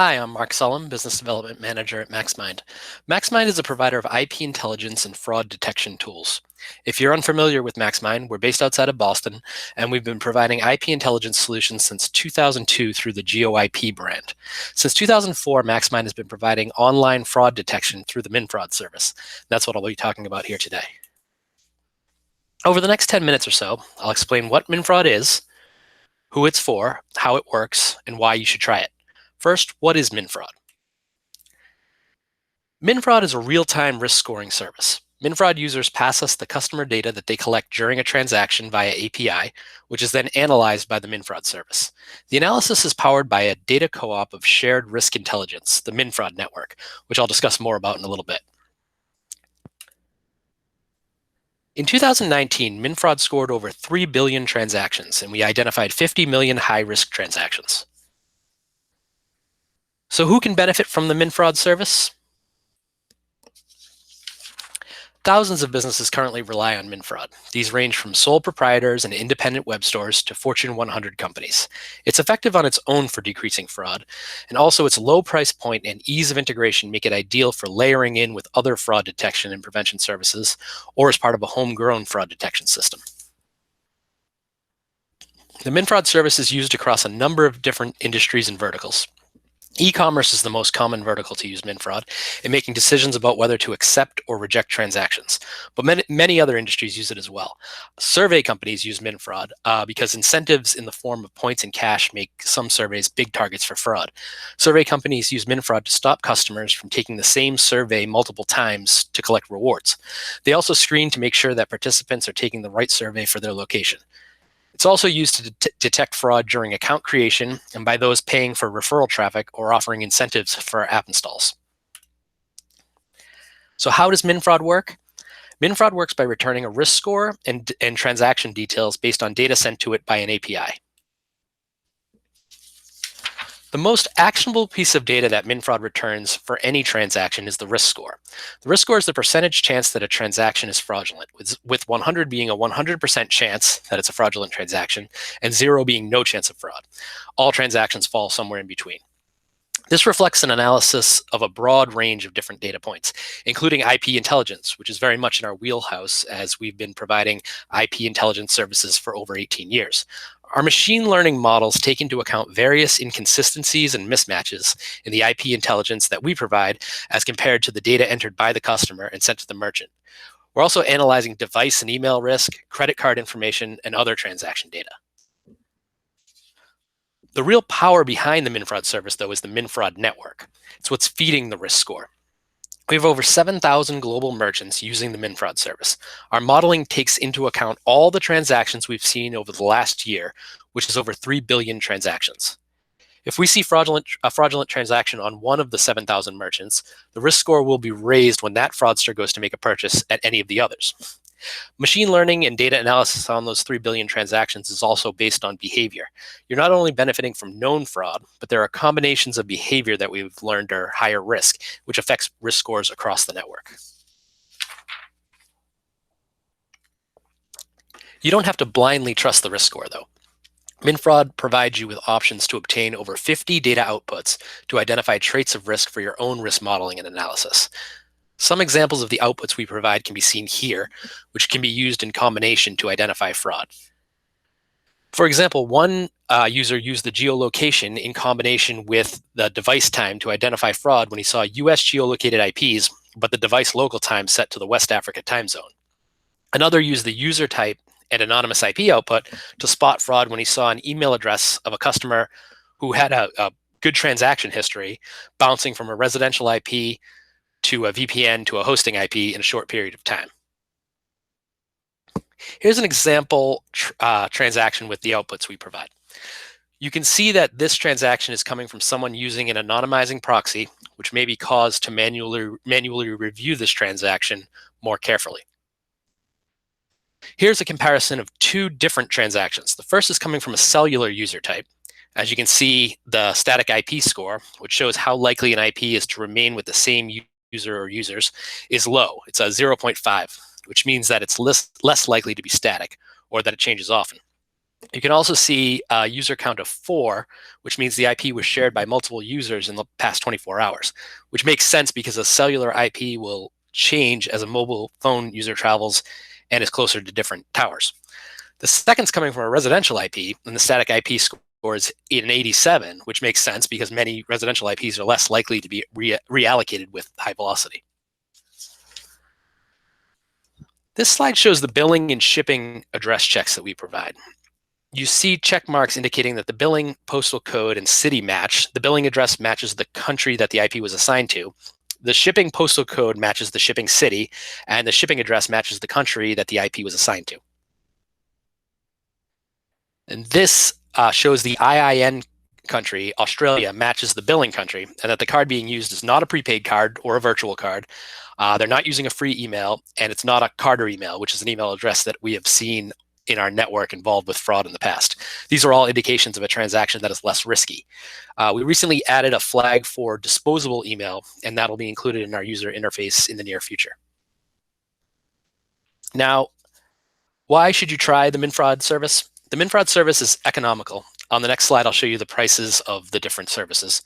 Hi, I'm Mark Sullum, Business Development Manager at MaxMind. MaxMind is a provider of IP intelligence and fraud detection tools. If you're unfamiliar with MaxMind, we're based outside of Boston, and we've been providing IP intelligence solutions since 2002 through the GeoIP brand. Since 2004, MaxMind has been providing online fraud detection through the minFraud service. That's what I'll be talking about here today. Over the next 10 minutes or so, I'll explain what minFraud is, who it's for, how it works, and why you should try it. First, what is minFraud? minFraud is a real-time risk scoring service. minFraud users pass us the customer data that they collect during a transaction via API, which is then analyzed by the minFraud service. The analysis is powered by a data co-op of shared risk intelligence, the minFraud network, which I'll discuss more about in a little bit. In 2019, minFraud scored over 3 billion transactions, and we identified 50 million high-risk transactions. So who can benefit from the minFraud service? Thousands of businesses currently rely on minFraud. These range from sole proprietors and independent web stores to Fortune 100 companies. It's effective on its own for decreasing fraud, and also its low price point and ease of integration make it ideal for layering in with other fraud detection and prevention services, or as part of a homegrown fraud detection system. The minFraud service is used across a number of different industries and verticals. E-commerce is the most common vertical to use minFraud in making decisions about whether to accept or reject transactions, but many other industries use it as well. Survey companies use minFraud because incentives in the form of points and cash make some surveys big targets for fraud. Survey companies use minFraud to stop customers from taking the same survey multiple times to collect rewards. They also screen to make sure that participants are taking the right survey for their location. It's also used to detect fraud during account creation and by those paying for referral traffic or offering incentives for app installs. So how does minFraud work? minFraud works by returning a risk score and transaction details based on data sent to it by an API. The most actionable piece of data that minFraud returns for any transaction is the risk score. The risk score is the percentage chance that a transaction is fraudulent, with 100 being a 100% chance that it's a fraudulent transaction, and 0 being no chance of fraud. All transactions fall somewhere in between. This reflects an analysis of a broad range of different data points, including IP intelligence, which is very much in our wheelhouse as we've been providing IP intelligence services for over 18 years. Our machine learning models take into account various inconsistencies and mismatches in the IP intelligence that we provide as compared to the data entered by the customer and sent to the merchant. We're also analyzing device and email risk, credit card information, and other transaction data. The real power behind the minFraud service, though, is the minFraud network. It's what's feeding the risk score. We have over 7,000 global merchants using the minFraud service. Our modeling takes into account all the transactions we've seen over the last year, which is over 3 billion transactions. If we see a fraudulent transaction on one of the 7,000 merchants, the risk score will be raised when that fraudster goes to make a purchase at any of the others. Machine learning and data analysis on those 3 billion transactions is also based on behavior. You're not only benefiting from known fraud, but there are combinations of behavior that we've learned are higher risk, which affects risk scores across the network. You don't have to blindly trust the risk score, though. minFraud provides you with options to obtain over 50 data outputs to identify traits of risk for your own risk modeling and analysis. Some examples of the outputs we provide can be seen here, which can be used in combination to identify fraud. For example, one user used the geolocation in combination with the device time to identify fraud when he saw US geolocated IPs, but the device local time set to the West Africa time zone. Another used the user type and anonymous IP output to spot fraud when he saw an email address of a customer who had a good transaction history bouncing from a residential IP to a VPN to a hosting IP in a short period of time. Here's an example transaction with the outputs we provide. You can see that this transaction is coming from someone using an anonymizing proxy, which may be caused to manually review this transaction more carefully. Here's a comparison of 2 different transactions. The first is coming from a cellular user type. As you can see, the static IP score, which shows how likely an IP is to remain with the same user or users, is low. It's a 0.5, which means that it's less likely to be static or that it changes often. You can also see a user count of 4, which means the IP was shared by multiple users in the past 24 hours, which makes sense because a cellular IP will change as a mobile phone user travels and is closer to different towers. The second's coming from a residential IP, and the static IP score is an 87, which makes sense because many residential IPs are less likely to be reallocated with high velocity. This slide shows the billing and shipping address checks that we provide. You see check marks indicating that the billing, postal code, and city match. The billing address matches the country that the IP was assigned to. The shipping postal code matches the shipping city, and the shipping address matches the country that the IP was assigned to. And this shows the IIN country, Australia, matches the billing country, and that the card being used is not a prepaid card or a virtual card. They're not using a free email, and it's not a Carter email, which is an email address that we have seen in our network involved with fraud in the past. These are all indications of a transaction that is less risky. We recently added a flag for disposable email, and that'll be included in our user interface in the near future. Now, why should you try the MinFraud service? The MinFraud service is economical. On the next slide, I'll show you the prices of the different services,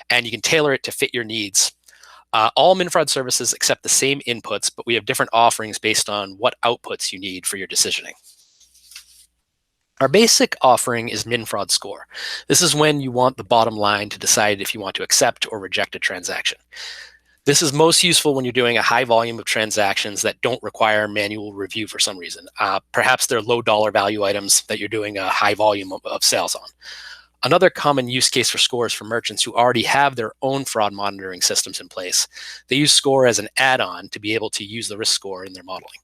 and you can tailor it to fit your needs. All MinFraud services accept the same inputs, but we have different offerings based on what outputs you need for your decisioning. Our basic offering is MinFraud Score. This is when you want the bottom line to decide if you want to accept or reject a transaction. This is most useful when you're doing a high volume of transactions that don't require manual review for some reason. Perhaps they're low dollar value items that you're doing a high volume of sales on. Another common use case for Score is for merchants who already have their own fraud monitoring systems in place. They use Score as an add-on to be able to use the risk score in their modeling.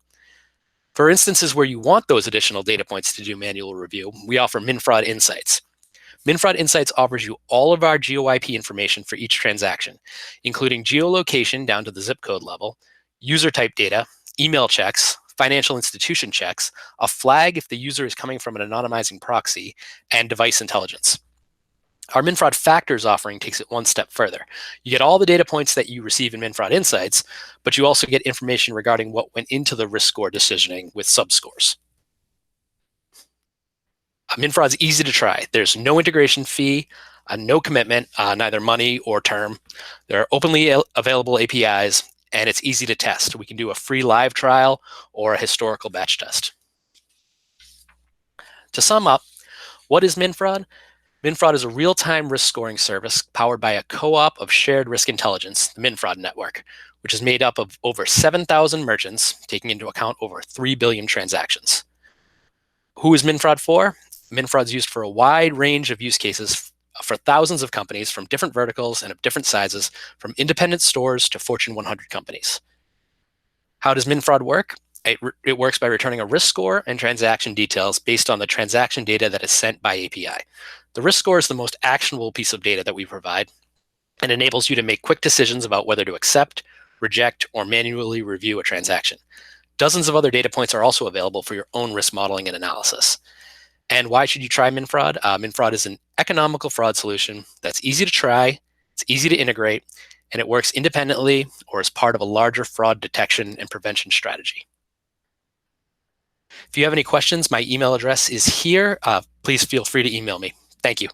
For instances where you want those additional data points to do manual review, we offer MinFraud Insights. MinFraud Insights offers you all of our GeoIP information for each transaction, including geolocation down to the zip code level, user type data, email checks, financial institution checks, a flag if the user is coming from an anonymizing proxy, and device intelligence. Our MinFraud Factors offering takes it one step further. You get all the data points that you receive in MinFraud Insights, but you also get information regarding what went into the risk score decisioning with subscores. MinFraud is easy to try. There's no integration fee, no commitment, neither money or term. There are openly available APIs, and it's easy to test. We can do a free live trial or a historical batch test. To sum up, what is MinFraud? MinFraud is a real-time risk scoring service powered by a co-op of shared risk intelligence, the MinFraud network, which is made up of over 7,000 merchants, taking into account over 3 billion transactions. Who is MinFraud for? MinFraud is used for a wide range of use cases for thousands of companies from different verticals and of different sizes, from independent stores to Fortune 100 companies. How does MinFraud work? It works by returning a risk score and transaction details based on the transaction data that is sent by API. The risk score is the most actionable piece of data that we provide and enables you to make quick decisions about whether to accept, reject, or manually review a transaction. Dozens of other data points are also available for your own risk modeling and analysis. And why should you try MinFraud? MinFraud is an economical fraud solution that's easy to try, it's easy to integrate, and it works independently or as part of a larger fraud detection and prevention strategy. If you have any questions, my email address is here. Please feel free to email me. Thank you.